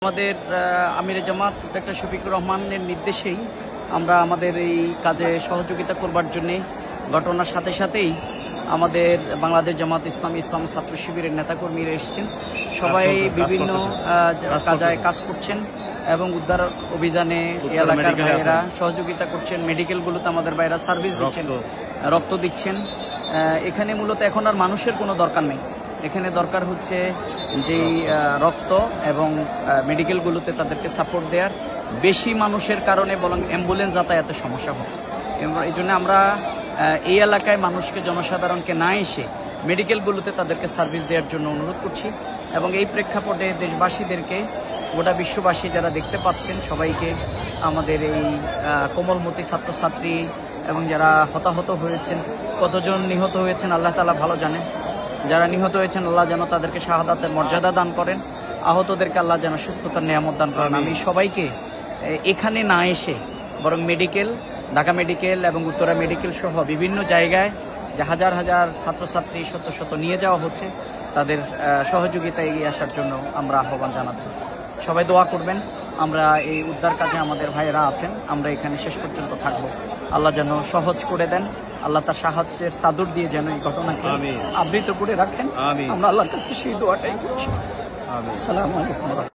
আমাদের আমিরে জামাত ডক্টর শফিকুর রহমানের নির্দেশেই আমরা আমাদের এই কাজে সহযোগিতা করবার জন্যে ঘটনার সাথে সাথেই আমাদের বাংলাদেশ জামাত ইসলামী ইসলাম ছাত্র শিবিরের নেতাকর্মীরা এসেছেন। সবাই বিভিন্ন কাজে কাজ করছেন এবং উদ্ধার অভিযানে এলাকার ভাইয়েরা সহযোগিতা করছেন। মেডিকেলগুলোতে আমাদের ভাইয়েরা সার্ভিস দিচ্ছেন, রক্ত দিচ্ছেন। এখানে মূলত এখন আর মানুষের কোনো দরকার নেই, এখানে দরকার হচ্ছে যে রক্ত এবং মেডিকেলগুলোতে তাদেরকে সাপোর্ট দেওয়ার। বেশি মানুষের কারণে বরং অ্যাম্বুলেন্স যাতায়াতের সমস্যা হচ্ছে। এই জন্য আমরা এই এলাকায় মানুষকে, জনসাধারণকে না এসে মেডিকেলগুলোতে তাদেরকে সার্ভিস দেওয়ার জন্য অনুরোধ করছি। এবং এই প্রেক্ষাপটে দেশবাসীদেরকে, গোটা বিশ্ববাসী যারা দেখতে পাচ্ছেন, সবাইকে আমাদের এই কোমলমতি ছাত্রছাত্রী এবং যারা হতাহত হয়েছেন, কতজন নিহত হয়েছেন আল্লাহ তাআলা ভালো জানেন। যারা নিহত হয়েছেন আল্লাহ যেন তাদেরকে শাহাদাতের মর্যাদা দান করেন, আহতদেরকে আল্লাহ যেন সুস্থতার নিয়ামত দান করেন। আমি সবাইকে এখানে না এসে বরং মেডিকেল, ঢাকা মেডিকেল এবং উত্তরা মেডিকেল সহ বিভিন্ন জায়গায় যে হাজার হাজার ছাত্রছাত্রী শত শত নিয়ে যাওয়া হচ্ছে, তাদের সহযোগিতা এগিয়ে আসার জন্য আমরা আহ্বান জানাচ্ছি। সবাই দোয়া করবেন। আমরা এই উদ্ধার কাজে আমাদের ভাইয়েরা আছেন, আমরা এখানে শেষ পর্যন্ত থাকব। আল্লাহ যেন সহজ করে দেন, আল্লাহ তার সাহায্যের চাদর দিয়ে যেন এই ঘটনাকে আবৃত করে রাখেন। আমরা আল্লাহর কাছে সেই দোয়াটাই করছি। আসসালামু আলাইকুম।